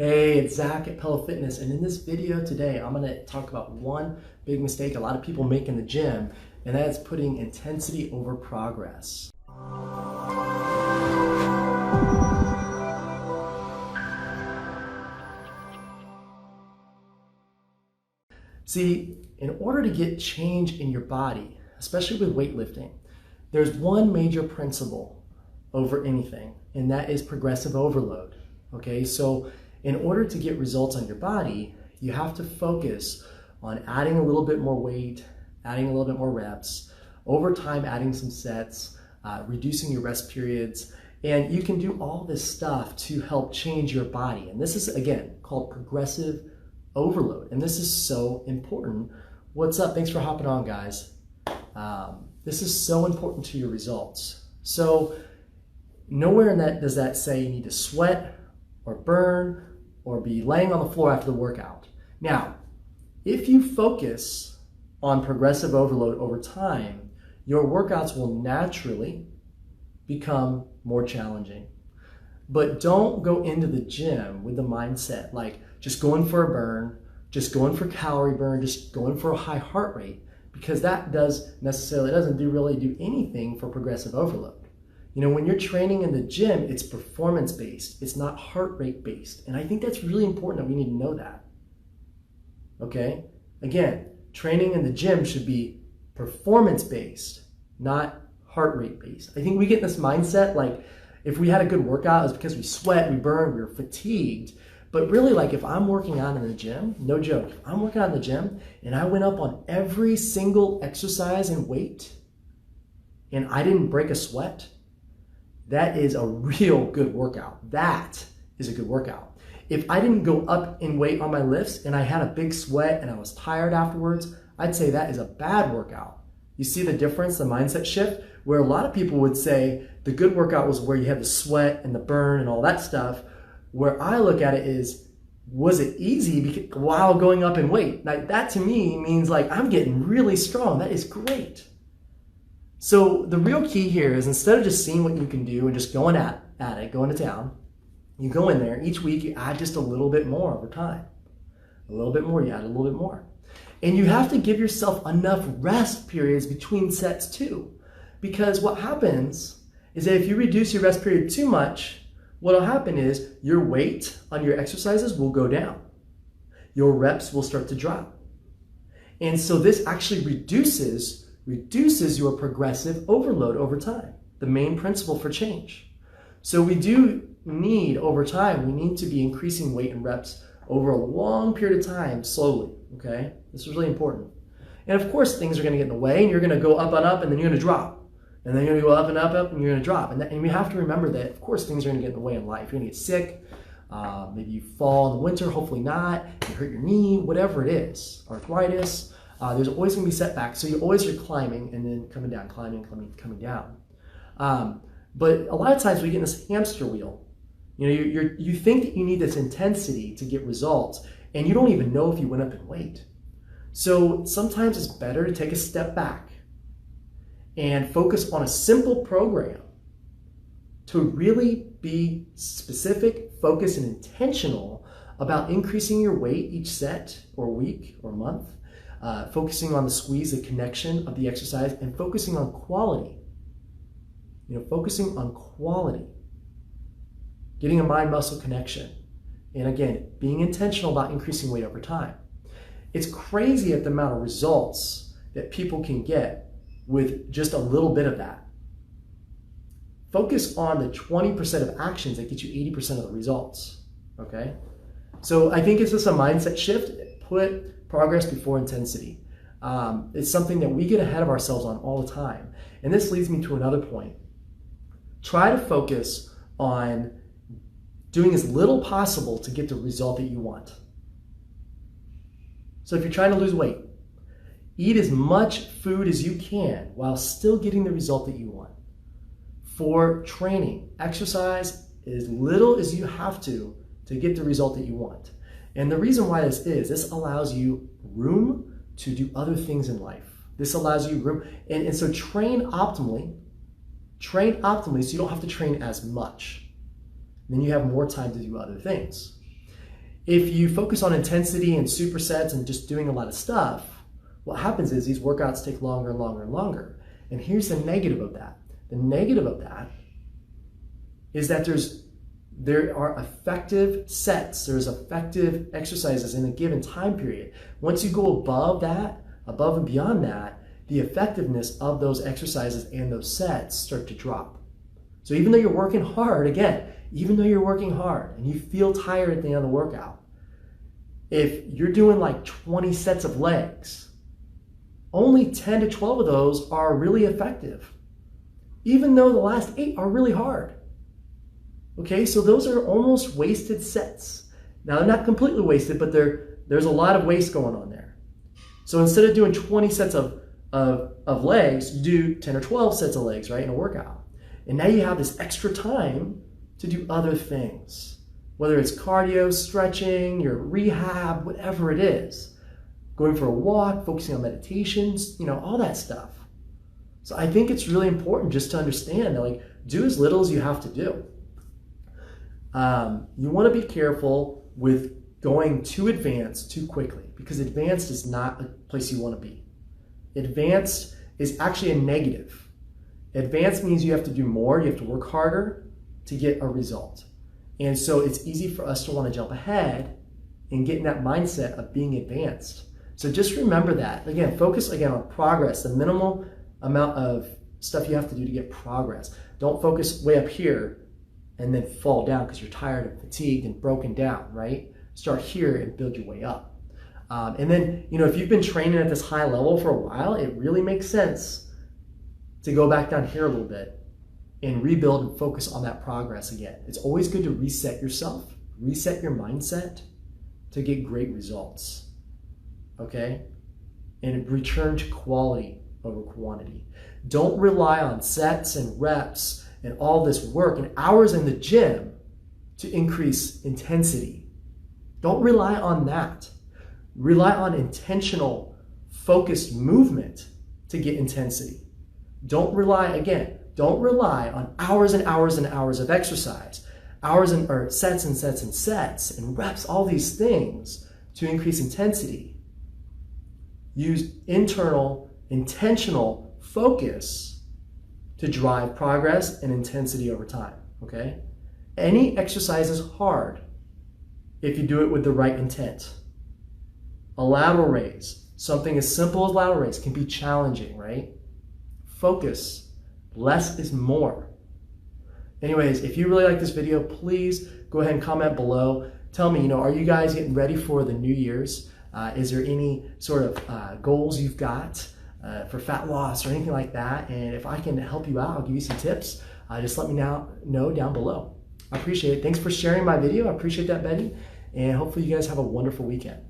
Hey, it's Zach at Pello Fitness, and in this video today, I'm going to talk about one big mistake a lot of people make in the gym, and that is putting intensity over progress. See, in order to get change in your body, especially with weightlifting, there's one major principle over anything, and that is progressive overload. Okay, so in order to get results on your body, you have to focus on adding a little bit more weight, adding a little bit more reps, over time adding some sets, reducing your rest periods, and you can do all this stuff to help change your body. And this is, again, called progressive overload, and this is so important. What's up? Thanks for hopping on, guys. This is so important to your results. So nowhere in that does that say you need to sweat or burn or be laying on the floor after the workout. Now, if you focus on progressive overload over time, your workouts will naturally become more challenging. But don't go into the gym with the mindset like just going for a burn, just going for calorie burn, just going for a high heart rate, because that doesn't really do anything for progressive overload. You know, when you're training in the gym, it's performance-based. It's not heart rate-based. And I think that's really important that we need to know that. Okay? Again, training in the gym should be performance-based, not heart rate-based. I think we get this mindset like if we had a good workout, it's because we sweat, we burn, we were fatigued. But really, like if I'm working out in the gym, no joke, if I'm working out in the gym and I went up on every single exercise and weight and I didn't break a sweat, that is a real good workout. That is a good workout. If I didn't go up in weight on my lifts and I had a big sweat and I was tired afterwards, I'd say that is a bad workout. You see the difference, the mindset shift, where a lot of people would say the good workout was where you had the sweat and the burn and all that stuff. Where I look at it is, was it easy while going up in weight? Like that to me means like I'm getting really strong. That is great. So the real key here is instead of just seeing what you can do and just going at it, going to town, you go in there each week, you add just a little bit more over time. A little bit more, you add a little bit more. And you have to give yourself enough rest periods between sets too. Because what happens is that if you reduce your rest period too much, what'll happen is your weight on your exercises will go down. Your reps will start to drop. And so this actually reduces your progressive overload over time, the main principle for change. So we do need, over time, we need to be increasing weight and reps over a long period of time slowly, okay? This is really important. And of course, things are gonna get in the way and you're gonna go up and up and then you're gonna drop. And then you're gonna go up and up, and you're gonna drop. And we have to remember that, of course, things are gonna get in the way in life. You're gonna get sick, maybe you fall in the winter, hopefully not, you hurt your knee, whatever it is, arthritis. There's always gonna be setbacks. So you always are climbing and then coming down, climbing, coming down. But a lot of times we get in this hamster wheel. You know, you think that you need this intensity to get results, and you don't even know if you went up in weight. So sometimes it's better to take a step back and focus on a simple program to really be specific, focused, and intentional about increasing your weight each set or week or month, focusing on the squeeze, the connection of the exercise, and focusing on quality. You know, focusing on quality, getting a mind-muscle connection, and again, being intentional about increasing weight over time. It's crazy at the amount of results that people can get with just a little bit of that. Focus on the 20% of actions that get you 80% of the results, okay? So I think it's just a mindset shift. Put progress before intensity. It's something that we get ahead of ourselves on all the time. And this leads me to another point. Try to focus on doing as little possible to get the result that you want. So if you're trying to lose weight, eat as much food as you can while still getting the result that you want. For training, exercise as little as you have to get the result that you want. And the reason why this allows you room to do other things in life. This allows you room, and so train optimally so you don't have to train as much. Then you have more time to do other things. If you focus on intensity and supersets and just doing a lot of stuff, what happens is these workouts take longer and longer and longer. And here's the negative of that. The negative of that is that there are effective sets, there's effective exercises in a given time period. Once you go above that, above and beyond that, the effectiveness of those exercises and those sets start to drop. So even though you're working hard, again, even though you're working hard and you feel tired at the end of the workout, if you're doing like 20 sets of legs, only 10 to 12 of those are really effective, even though the last 8 are really hard. Okay, so those are almost wasted sets. Now, they're not completely wasted, but there's a lot of waste going on there. So instead of doing 20 sets of legs, you do 10 or 12 sets of legs, right, in a workout. And now you have this extra time to do other things, whether it's cardio, stretching, your rehab, whatever it is, going for a walk, focusing on meditations, all that stuff. So I think it's really important just to understand that, like, do as little as you have to do. You want to be careful with going too advanced too quickly, because advanced is not a place you want to be. Advanced is actually a negative. Advanced means you have to do more, you have to work harder to get a result. And so it's easy for us to want to jump ahead and get in that mindset of being advanced. So just remember that. Again, focus again on progress, the minimal amount of stuff you have to do to get progress. Don't focus way up here and then fall down because you're tired and fatigued and broken down, right? Start here and build your way up. And then, if you've been training at this high level for a while, it really makes sense to go back down here a little bit and rebuild and focus on that progress again. It's always good to reset yourself, reset your mindset to get great results, okay? And return to quality over quantity. Don't rely on sets and reps and all this work and hours in the gym to increase intensity. Don't rely on that. Rely on intentional, focused movement to get intensity. Don't rely on hours and hours and hours of exercise, or sets and sets and sets and reps, all these things to increase intensity. Use internal, intentional focus to drive progress and intensity over time, okay? Any exercise is hard if you do it with the right intent. A lateral raise, something as simple as lateral raise, can be challenging, right? Focus. Less is more. Anyways, if you really like this video, please go ahead and comment below. Tell me, are you guys getting ready for the New Year's? Is there any sort of goals you've got for fat loss or anything like that? And if I can help you out, I'll give you some tips. Just let me know down below. I appreciate it. Thanks for sharing my video. I appreciate that, Betty. And hopefully you guys have a wonderful weekend.